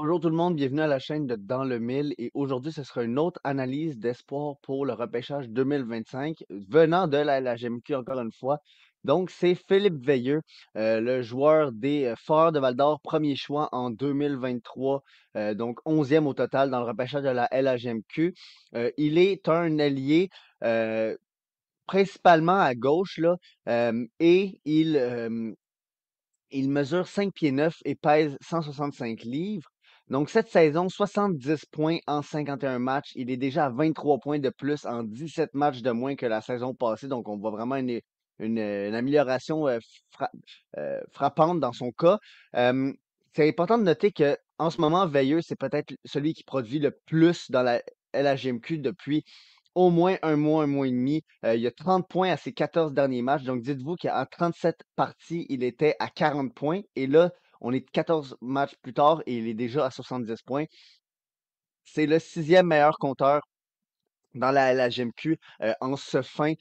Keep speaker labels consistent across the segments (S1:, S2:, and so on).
S1: Bonjour tout le monde, bienvenue à la chaîne de Dans le Mille et aujourd'hui ce sera une autre analyse d'espoir pour le repêchage 2025 venant de la GMQ encore une fois. Donc c'est Philippe Veilleux, le joueur des Foreurs de Val-d'Or, premier choix en 2023, donc 11e au total dans le repêchage de la LHMQ. Il est un allié principalement à gauche là, et il mesure 5 pieds 9 et pèse 165 livres. Donc, cette saison, 70 points en 51 matchs. Il est déjà à 23 points de plus en 17 matchs de moins que la saison passée. Donc, on voit vraiment une amélioration frappante dans son cas. Euh, c'est important de noter que en ce moment, Veilleux, c'est peut-être celui qui produit le plus dans la LHGMQ depuis au moins un mois et demi. Il y a 30 points à ses 14 derniers matchs. Donc, dites-vous qu'en 37 parties, il était à 40 points. Et là, on est 14 matchs plus tard et il est déjà à 70 points. C'est le sixième meilleur compteur dans la GMQ en ce fin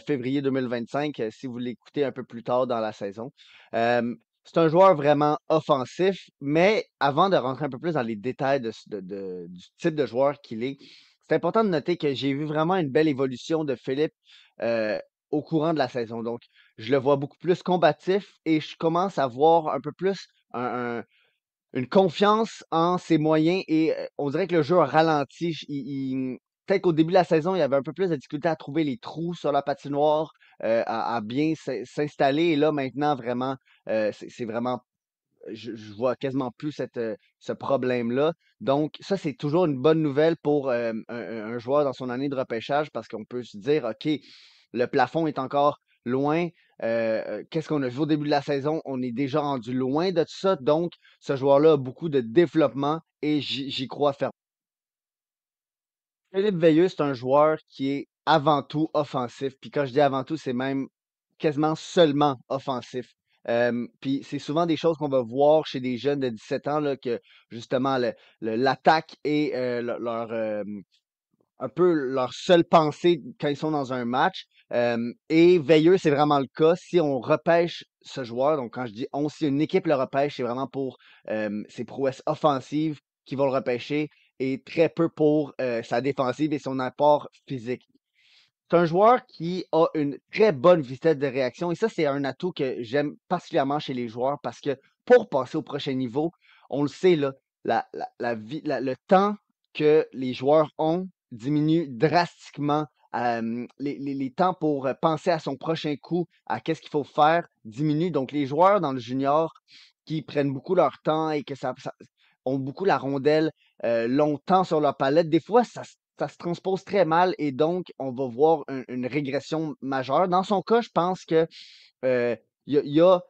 S1: février 2025, si vous l'écoutez un peu plus tard dans la saison. C'est un joueur vraiment offensif, mais avant de rentrer un peu plus dans les détails du type de joueur qu'il est, c'est important de noter que j'ai vu vraiment une belle évolution de Philippe euh, au courant de la saison. Donc, je le vois beaucoup plus combatif et je commence à voir un peu plus une confiance en ses moyens et on dirait que le jeu a ralenti. Peut-être qu'au début de la saison, il y avait un peu plus de difficulté à trouver les trous sur la patinoire, à bien s'installer. Et là, maintenant, vraiment, c'est vraiment, je vois quasiment plus ce problème-là. Donc, ça, c'est toujours une bonne nouvelle pour un joueur dans son année de repêchage parce qu'on peut se dire, OK, le plafond est encore loin. Qu'est-ce qu'on a vu au début de la saison? On est déjà rendu loin de tout ça. Donc, ce joueur-là a beaucoup de développement et j'y crois fermement. Philippe Veilleux, c'est un joueur qui est avant tout offensif. Puis quand je dis avant tout, c'est même quasiment seulement offensif. Puis c'est souvent des choses qu'on va voir chez des jeunes de 17 ans, là, que justement l'attaque est un peu leur seule pensée quand ils sont dans un match. Et Veilleux, c'est vraiment le cas. Si on repêche ce joueur, donc quand je dis on, si une équipe le repêche, c'est vraiment pour ses prouesses offensives qui vont le repêcher et très peu pour sa défensive et son apport physique. C'est un joueur qui a une très bonne vitesse de réaction et ça, c'est un atout que j'aime particulièrement chez les joueurs parce que pour passer au prochain niveau, on le sait, là, le temps que les joueurs ont diminue drastiquement. Les temps pour penser à son prochain coup, à qu'est-ce qu'il faut faire, diminue. Donc, les joueurs dans le junior qui prennent beaucoup leur temps et que ça ont beaucoup la rondelle longtemps sur leur palette, des fois, ça se transpose très mal et donc on va voir une régression majeure. Dans son cas, je pense que euh, il y a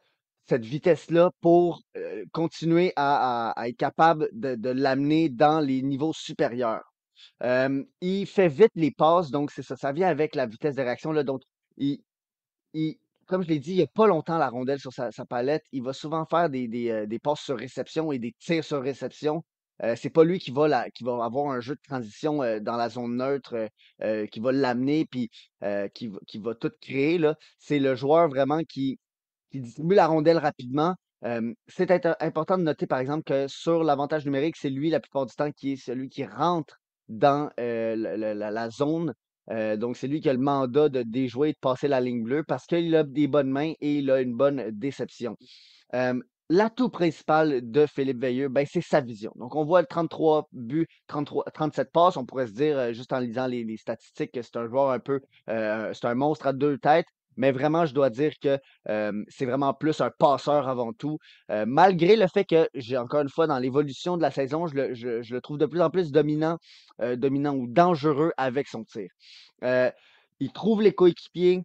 S1: cette vitesse-là pour continuer à être capable de l'amener dans les niveaux supérieurs. Il fait vite les passes, donc c'est ça, ça vient avec la vitesse de réaction, là. Donc, il, il- comme je l'ai dit, il n'y a pas longtemps la rondelle sur sa palette. Il va souvent faire des passes sur réception et des tirs sur réception. C'est pas lui qui va avoir un jeu de transition dans la zone neutre, qui va l'amener puis qui va tout créer, là. C'est le joueur vraiment qui distribue la rondelle rapidement. C'est important de noter, par exemple, que sur l'avantage numérique, c'est lui, la plupart du temps, qui est celui qui rentre dans la zone. Donc, c'est lui qui a le mandat de déjouer et de passer la ligne bleue parce qu'il a des bonnes mains et il a une bonne déception. Euh, L'atout principal de Philippe Veilleux, ben, c'est sa vision. Donc, on voit le 33 buts, 37 passes. On pourrait se dire, juste en lisant les statistiques, que c'est un joueur un peu, c'est un monstre à deux têtes. Mais vraiment, je dois dire que c'est vraiment plus un passeur avant tout. Malgré le fait que j'ai encore une fois dans l'évolution de la saison, je le trouve de plus en plus dominant ou dangereux avec son tir. Euh, il trouve les coéquipiers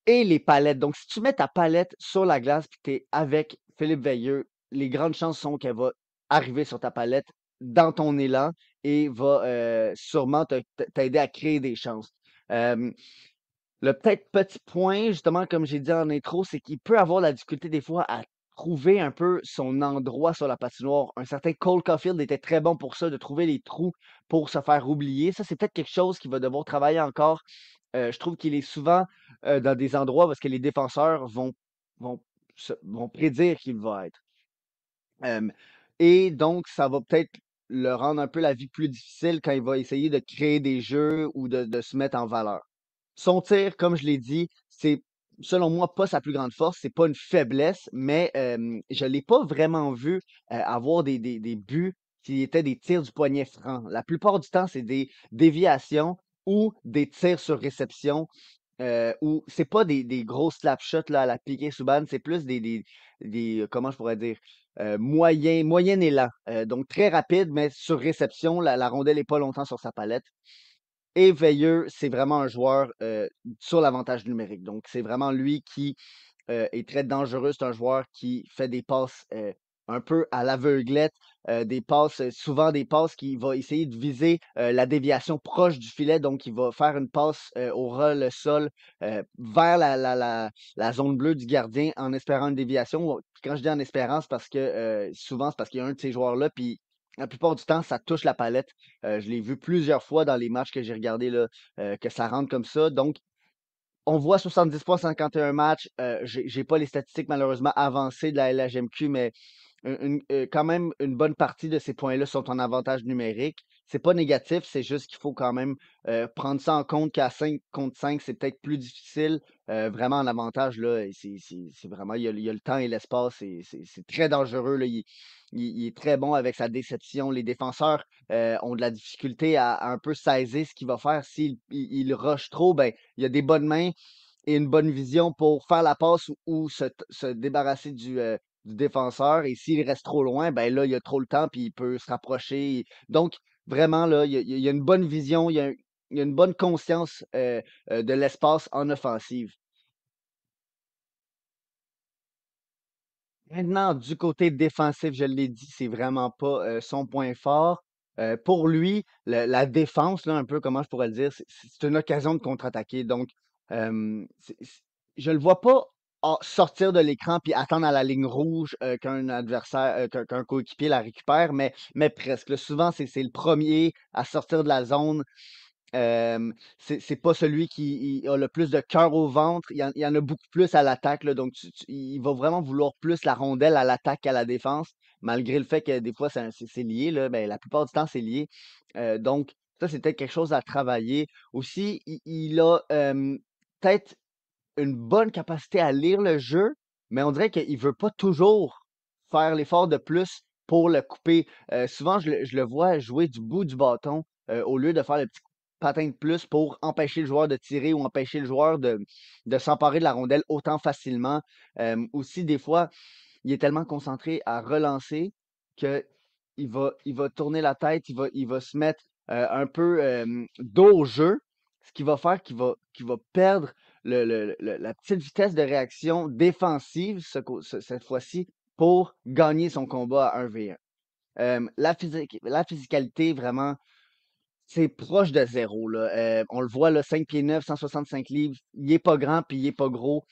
S1: et les palettes. Donc, si tu mets ta palette sur la glace et que tu es avec Philippe Veilleux, les grandes chances sont qu'elle va arriver sur ta palette dans ton élan et va sûrement t'aider à créer des chances. Euh, le peut-être petit point, justement, comme j'ai dit en intro, c'est qu'il peut avoir la difficulté des fois à trouver un peu son endroit sur la patinoire. Un certain Cole Caulfield était très bon pour ça, de trouver les trous pour se faire oublier. Ça, c'est peut-être quelque chose qu'il va devoir travailler encore. Je trouve qu'il est souvent dans des endroits parce que les défenseurs vont, vont prédire qu'il va être. Euh, et donc, ça va peut-être le rendre un peu la vie plus difficile quand il va essayer de créer des jeux ou de se mettre en valeur. Son tir, comme je l'ai dit, c'est selon moi pas sa plus grande force, c'est pas une faiblesse, mais je l'ai pas vraiment vu avoir des buts qui étaient des tirs du poignet franc. La plupart du temps, c'est des déviations ou des tirs sur réception. Ou c'est pas des gros slap shots là, à la Piqué Subban, c'est plus comment je pourrais dire, moyen élan. Donc très rapide, mais sur réception, la rondelle est pas longtemps sur sa palette. Et Veilleux, c'est vraiment un joueur sur l'avantage numérique. Donc, c'est vraiment lui qui est très dangereux. C'est un joueur qui fait des passes un peu à l'aveuglette, des passes, souvent des passes qui va essayer de viser la déviation proche du filet. Donc, il va faire une passe au ras le sol vers la zone bleue du gardien en espérant une déviation. Quand je dis en espérant, c'est parce que souvent, c'est parce qu'il y a un de ces joueurs-là, puis la plupart du temps, ça touche la palette. Je l'ai vu plusieurs fois dans les matchs que j'ai regardés là, que ça rentre comme ça. Donc, on voit 70 points, 51 matchs. J'ai pas les statistiques malheureusement avancées de la LHMQ, mais quand même une bonne partie de ces points-là sont en avantage numérique. C'est pas négatif, c'est juste qu'il faut quand même prendre ça en compte qu'à 5 contre 5, c'est peut-être plus difficile. Vraiment en avantage, là, et c'est vraiment, il y a le temps et l'espace, et c'est très dangereux. Là. Il est très bon avec sa déception. Les défenseurs ont de la difficulté à un peu saisir ce qu'il va faire. S'il il rush trop, ben, il y a des bonnes mains et une bonne vision pour faire la passe ou se débarrasser du défenseur. Et s'il reste trop loin, ben là, il a trop le temps puis il peut se rapprocher. Donc, vraiment, là, il y a une bonne vision, il y a une bonne conscience de l'espace en offensive. Maintenant, du côté défensif, je l'ai dit, c'est vraiment pas son point fort. Pour lui, la défense, là, un peu comment je pourrais le dire, c'est une occasion de contre-attaquer. Donc, je le vois pas sortir de l'écran puis attendre à la ligne rouge qu'un adversaire, qu'un coéquipier la récupère, mais presque. Là. Souvent, c'est le premier à sortir de la zone. C'est pas celui qui a le plus de cœur au ventre. Il y en a beaucoup plus à l'attaque, là, donc il va vraiment vouloir plus la rondelle à l'attaque qu'à la défense, malgré le fait que des fois c'est lié, là, ben, la plupart du temps c'est lié. Donc ça, c'est peut-être quelque chose à travailler. Aussi, il a peut-être une bonne capacité à lire le jeu, mais on dirait qu'il veut pas toujours faire l'effort de plus pour le couper. Souvent, je le vois jouer du bout du bâton au lieu de faire le petit patin de plus pour empêcher le joueur de tirer ou empêcher le joueur de s'emparer de la rondelle autant facilement. Aussi, des fois, il est tellement concentré à relancer que il va tourner la tête, il va se mettre un peu dos au jeu, ce qui va faire qu'il va perdre la petite vitesse de réaction défensive cette fois-ci pour gagner son combat à 1v1. La physicalité, vraiment, c'est proche de zéro. Là. On le voit, là, 5 pieds 9, 165 livres. Il est pas grand puis il est pas gros.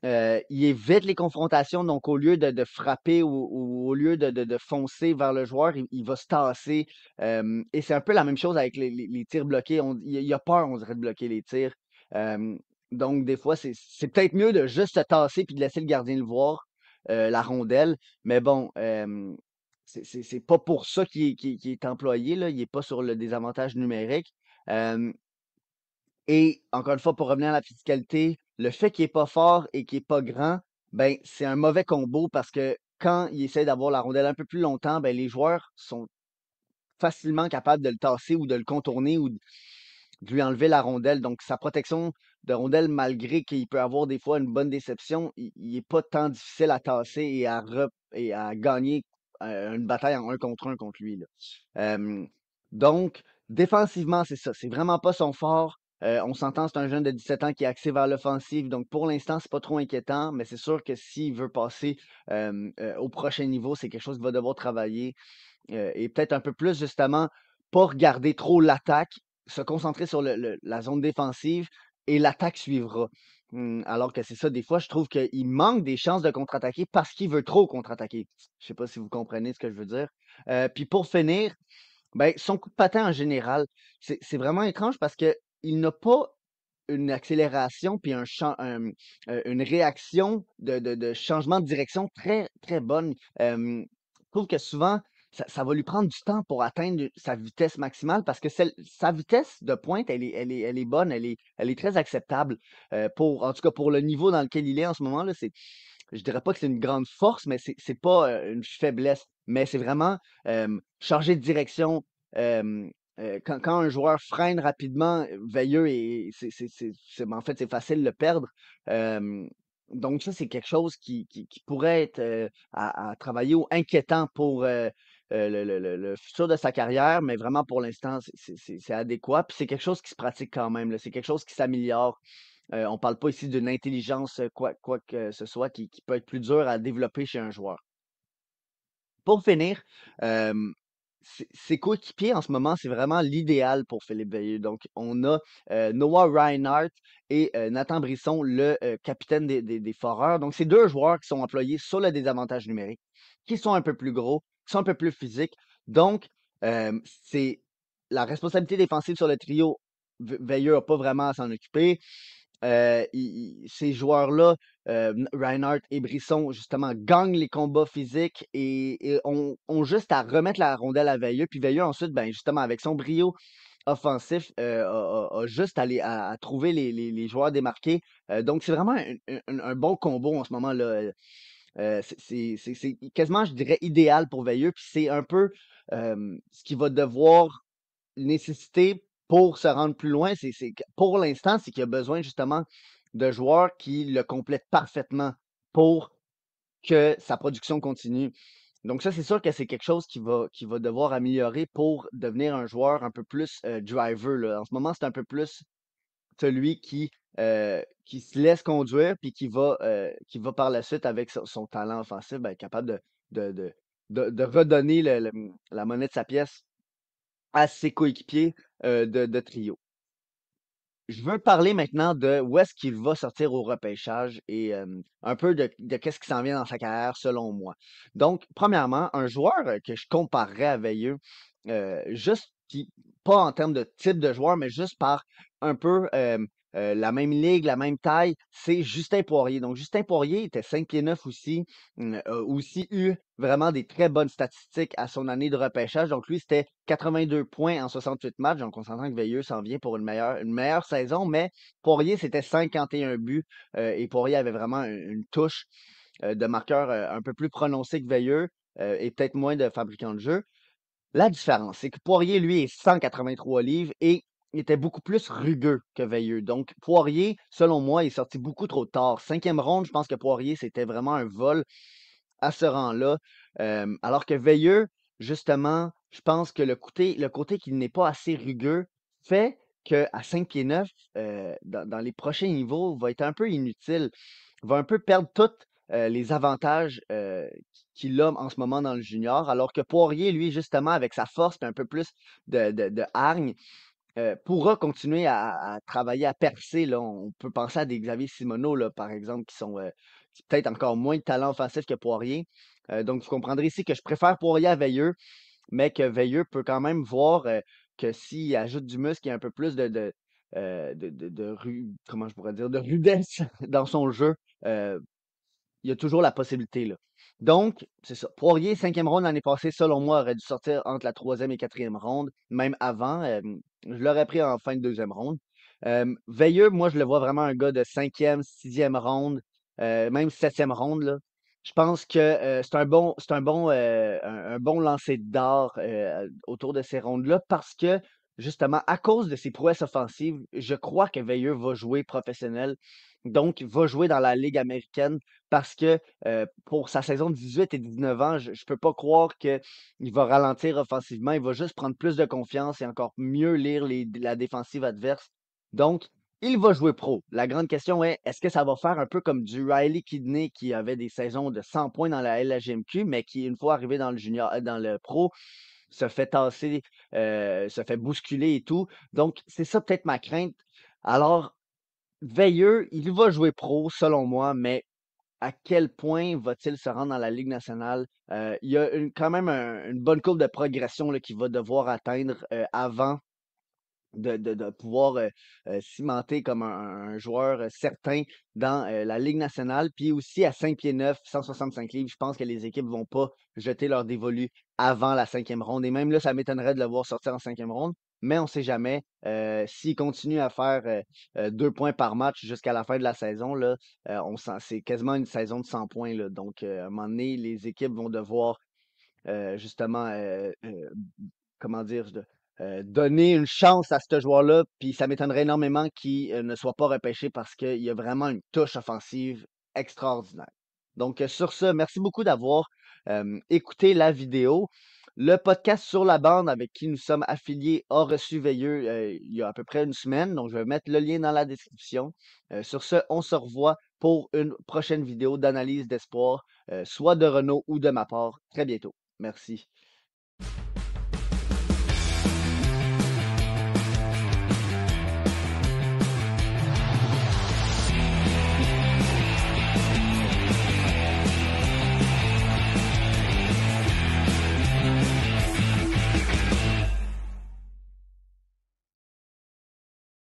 S1: Il évite les confrontations, donc au lieu de frapper ou au lieu de foncer vers le joueur, il va se tasser. Et c'est un peu la même chose avec les tirs bloqués. Il a peur, on dirait, de bloquer les tirs. Euh, donc, des fois, c'est peut-être mieux de juste se tasser puis de laisser le gardien le voir, la rondelle. Mais bon, c'est pas pour ça qu'il est employé, là. Il n'est pas sur le désavantage numérique. Euh, et encore une fois, pour revenir à la physicalité, le fait qu'il est pas fort et qu'il est pas grand, ben, c'est un mauvais combo parce que quand il essaie d'avoir la rondelle un peu plus longtemps, ben, les joueurs sont facilement capables de le tasser ou de le contourner ou de lui enlever la rondelle. Donc, sa protection de rondelle, malgré qu'il peut avoir des fois une bonne déception, il est pas tant difficile à tasser et à gagner une bataille en un contre lui, là. Donc, défensivement, c'est ça. C'est vraiment pas son fort. On s'entend, c'est un jeune de 17 ans qui est axé vers l'offensive. Donc, pour l'instant, c'est pas trop inquiétant, mais c'est sûr que s'il veut passer au prochain niveau, c'est quelque chose qu'il va devoir travailler. Et peut-être un peu plus, justement, pas regarder trop l'attaque, se concentrer sur la zone défensive et l'attaque suivra. Alors que c'est ça, des fois, je trouve qu'il manque des chances de contre-attaquer parce qu'il veut trop contre-attaquer. Je sais pas si vous comprenez ce que je veux dire. Puis pour finir, ben, son coup de patin en général, c'est vraiment étrange parce que il n'a pas une accélération puis une réaction de changement de direction très, très bonne. Je trouve que souvent, ça va lui prendre du temps pour atteindre sa vitesse maximale parce que sa vitesse de pointe, elle est bonne, elle est très acceptable en tout cas pour le niveau dans lequel il est en ce moment là. Je dirais pas que c'est une grande force, mais c'est pas une faiblesse, mais c'est vraiment changer de direction. euh, quand un joueur freine rapidement, Veilleux et en fait c'est facile de le perdre. Euh, donc ça c'est quelque chose qui pourrait être à travailler ou inquiétant pour le futur de sa carrière, mais vraiment pour l'instant c'est adéquat. Puis c'est quelque chose qui se pratique quand même, là. C'est quelque chose qui s'améliore. On parle pas ici d'une intelligence, quoi que ce soit, qui peut être plus dur à développer chez un joueur. Pour finir, hem, ses coéquipiers en ce moment, c'est vraiment l'idéal pour Philippe Veilleux. Donc, on a Noah Reinhardt et Nathan Brisson, le capitaine des Foreurs. Donc, c'est deux joueurs qui sont employés sur le désavantage numérique, qui sont un peu plus gros, qui sont un peu plus physiques. Donc, c'est la responsabilité défensive sur le trio. Veilleux n'a pas vraiment à s'en occuper. Ces joueurs-là, Reinhardt et Brisson, justement, gagnent les combats physiques et ont juste à remettre la rondelle à Veilleux. Puis Veilleux, ensuite, ben, justement, avec son brio offensif, a juste à trouver les joueurs démarqués. Donc, c'est vraiment un bon combo en ce moment-là. C'est quasiment, je dirais, idéal pour Veilleux. Puis c'est un peu ce qu'il va devoir nécessité pour se rendre plus loin, pour l'instant, c'est qu'il a besoin justement de joueurs qui le complètent parfaitement pour que sa production continue. Donc ça, c'est sûr que c'est quelque chose qui va devoir améliorer pour devenir un joueur un peu plus driver, là. En ce moment, c'est un peu plus celui qui se laisse conduire puis qui va par la suite avec son talent offensif, ben, être capable de, de, de redonner la monnaie de sa pièce à ses coéquipiers de trio. Je veux parler maintenant de où est-ce qu'il va sortir au repêchage et un peu de qu'est-ce qui s'en vient dans sa carrière selon moi. Donc, premièrement, un joueur que je comparerais à Veilleux, juste pas en termes de type de joueur, mais juste par un peu la même ligue, la même taille, c'est Justin Poirier. Donc, Justin Poirier était 5 pieds 9 aussi, a aussi eu vraiment des très bonnes statistiques à son année de repêchage. Donc, lui, c'était 82 points en 68 matchs. Donc, on s'entend que Veilleux s'en vient pour une meilleure saison, mais Poirier, c'était 51 buts et Poirier avait vraiment une touche de marqueur un peu plus prononcée que Veilleux et peut-être moins de fabricant de jeu. La différence, c'est que Poirier, lui, est 183 livres et il était beaucoup plus rugueux que Veilleux. Donc, Poirier, selon moi, est sorti beaucoup trop tard. Cinquième ronde, je pense que Poirier, c'était vraiment un vol à ce rang-là. Alors que Veilleux, justement, je pense que le côté qu'il n'est pas assez rugueux fait qu'à 5 pieds 9, dans les prochains niveaux, va être un peu inutile. Va un peu perdre tous les avantages qu'il a en ce moment dans le junior, alors que Poirier, lui, justement, avec sa force et un peu plus de hargne, pourra continuer à travailler, à percer, là. On peut penser à des Xavier Simoneau, là, par exemple, qui peut-être encore moins de talent offensif que Poirier. Donc, vous comprendrez ici que je préfère Poirier à Veilleux, mais que Veilleux peut quand même voir que s'il ajoute du muscle et un peu plus comment je pourrais dire, de rudesse dans son jeu, euh, il y a toujours la possibilité, là. Donc, c'est ça. Poirier, cinquième ronde l'année passée, selon moi, aurait dû sortir entre la troisième et quatrième ronde, même avant. Je l'aurais pris en fin de deuxième ronde. Veilleux, moi, je le vois vraiment un gars de cinquième, sixième ronde, même septième ronde, là. Je pense que c'est un bon lancer d'or autour de ces rondes-là parce que, justement, à cause de ses prouesses offensives, je crois que Veilleux va jouer professionnel. Donc, il va jouer dans la Ligue américaine parce que pour sa saison de 18 et 19 ans, je ne peux pas croire qu'il va ralentir offensivement. Il va juste prendre plus de confiance et encore mieux lire la défensive adverse. Donc, il va jouer pro. La grande question est, est-ce que ça va faire un peu comme du Riley Kidney qui avait des saisons de 100 points dans la LHMQ, mais qui, une fois arrivé dans le junior, dans le pro, se fait tasser, se fait bousculer et tout. Donc, c'est ça peut-être ma crainte. Alors, Veilleux, il va jouer pro, selon moi, mais à quel point va-t-il se rendre dans la Ligue nationale? Il y a quand même une bonne courbe de progression là, qu'il va devoir atteindre avant de pouvoir, cimenter comme un joueur, certain dans, la Ligue nationale. Puis aussi à 5 pieds 9, 165 livres, je pense que les équipes vont pas jeter leur dévolu avant la 5e ronde et même là, ça m'étonnerait de le voir sortir en 5e ronde, mais on sait jamais. S'il continue à faire, 2 points par match jusqu'à la fin de la saison là, on sent c'est quasiment une saison de 100 points là, donc à un moment donné, les équipes vont devoir justement, comment dire? Donner une chance à ce joueur-là, puis ça m'étonnerait énormément qu'il, ne soit pas repêché parce qu'il y a vraiment une touche offensive extraordinaire. Donc, sur ce, merci beaucoup d'avoir, écouté la vidéo. Le podcast Sur la bande avec qui nous sommes affiliés a reçu Veilleux, il y a à peu près une semaine, donc je vais mettre le lien dans la description. Sur ce, on se revoit pour une prochaine vidéo d'analyse d'espoir, soit de Renault ou de ma part, très bientôt. Merci.